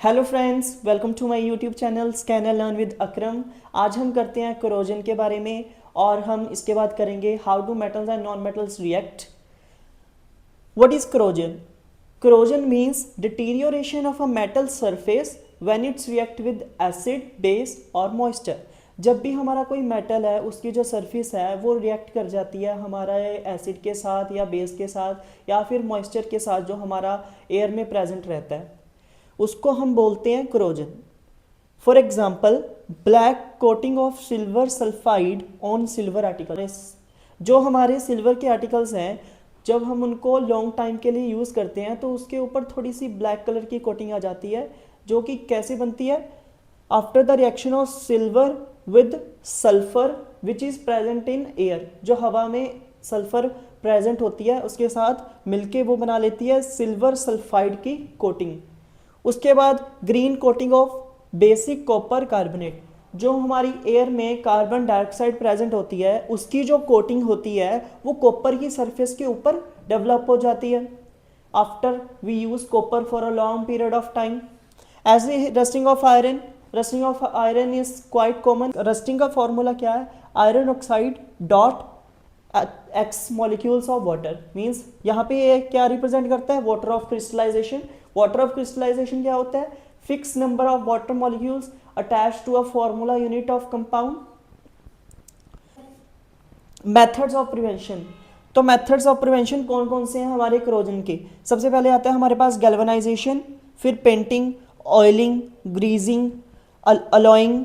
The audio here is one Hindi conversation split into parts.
Hello friends, welcome to my YouTube channel scan and learn with Akram. आज हम करते हैं कोरोजन के बारे में और हम इसके बाद करेंगे how do metals and non metals react. What is corrosion? Corrosion means deterioration of a metal surface when it's react with acid, base और मॉइस्चर। जब भी हमारा कोई मेटल है उसकी जो सरफेस है वो रिएक्ट कर जाती है हमारा एसिड के साथ या बेस के साथ या फिर मॉइस्चर के साथ जो हमारा एयर में प्रेजेंट रहता है, उसको हम बोलते हैं corrosion. For example, black coating of silver sulphide on silver articles. जो हमारे सिल्वर के आर्टिकल्स हैं, जब हम उनको लॉन्ग टाइम के लिए यूज़ करते हैं तो उसके ऊपर थोड़ी सी ब्लैक कलर की कोटिंग आ जाती है, जो कि कैसे बनती है? After the reaction of silver with sulphur which is present in air. जो हवा में सल्फर प्रेजेंट होती है उसके साथ मिलके वो बना लेती है सिल्वर सल्फाइड की कोटिंग। उसके बाद green coating of basic copper carbonate. जो हमारी एयर में कार्बन डाइऑक्साइड प्रेजेंट होती है उसकी जो कोटिंग होती है वो कॉपर की सरफेस के ऊपर डेवलप हो जाती है after we use copper for a long period of time. As a rusting of iron. Rusting of iron is quite common. Rusting का फॉर्मूला क्या है? Iron oxide dot x molecules of water. Means यहाँ पे ये क्या रिप्रेजेंट करता है? Water of crystallization. Water of crystallization क्या होता है? Fix number of water molecules attach to a formula unit of compound. Methods of prevention. तो मेथड्स ऑफ प्रिवेंशन कौन कौन से हैं हमारे कोरोजन के? सबसे पहले आता है हमारे पास गैल्वेनाइजेशन, फिर painting, oiling, greasing, alloying,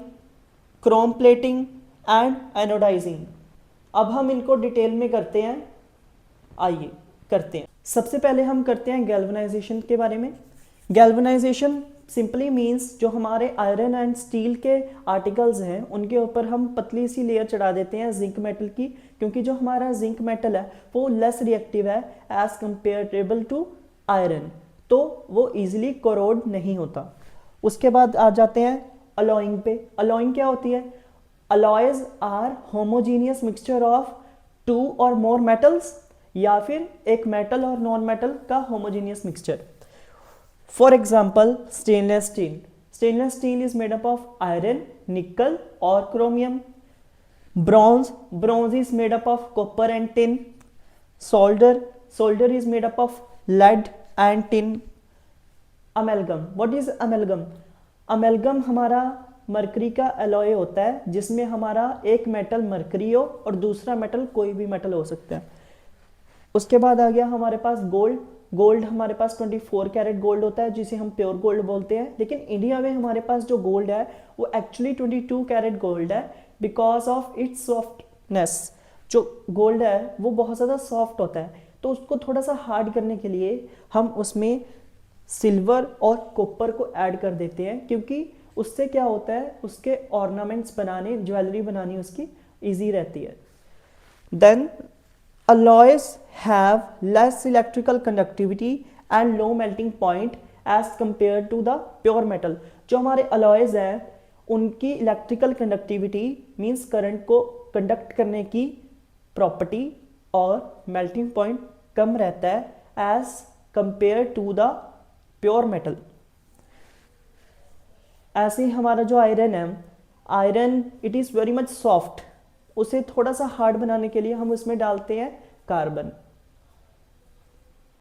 chrome plating and anodizing. अब हम इनको डिटेल में करते हैं, आइए करते हैं। सबसे पहले हम करते हैं गैल्वेनाइजेशन के बारे में। गैल्वेनाइजेशन सिंपली मींस जो हमारे आयरन एंड स्टील के आर्टिकल्स हैं उनके ऊपर हम पतली सी लेयर चढ़ा देते हैं जिंक मेटल की, क्योंकि जो हमारा जिंक मेटल है वो लेस रिएक्टिव है एज कंपेरेबल टू आयरन, तो वो इजीली कोरोड नहीं होता। उसके बाद आ जाते हैं अलॉइंग पे। अलॉइंग क्या होती है? Alloys are homogeneous mixture of two और मोर मेटल्स, या फिर एक मेटल और नॉन मेटल का homogeneous mixture. For example, stainless steel. Stainless steel is made up of iron, nickel और chromium. Bronze. Bronze is made up of copper and tin. Solder. Solder is made up of lead and tin. Amalgam. What is amalgam? Amalgam हमारा मरकरी का एलॉय होता है जिसमें हमारा एक मेटल मरकरी हो और दूसरा मेटल कोई भी मेटल हो सकता है। उसके बाद आ गया हमारे पास गोल्ड। गोल्ड हमारे पास 24 कैरेट गोल्ड होता है जिसे हम प्योर गोल्ड बोलते हैं, लेकिन इंडिया में हमारे पास जो गोल्ड है वो एक्चुअली 22 कैरेट गोल्ड है बिकॉज ऑफ इट्स सॉफ्टनेस। जो गोल्ड है वो बहुत ज़्यादा सॉफ्ट होता है, तो उसको थोड़ा सा हार्ड करने के लिए हम उसमें सिल्वर और कॉपर को ऐड कर देते हैं, क्योंकि उससे क्या होता है, उसके ऑर्नामेंट्स बनाने, ज्वेलरी बनानी उसकी ईजी रहती है। Then alloys have less electrical conductivity and low melting point as compared to the pure metal। जो हमारे alloys हैं उनकी इलेक्ट्रिकल कंडक्टिविटी मींस करंट को कंडक्ट करने की प्रॉपर्टी और मेल्टिंग पॉइंट कम रहता है as compare to the pure metal. ऐसे ही हमारा जो आयरन है, iron it is very much soft. उसे थोड़ा सा हार्ड बनाने के लिए हम उसमें डालते हैं कार्बन।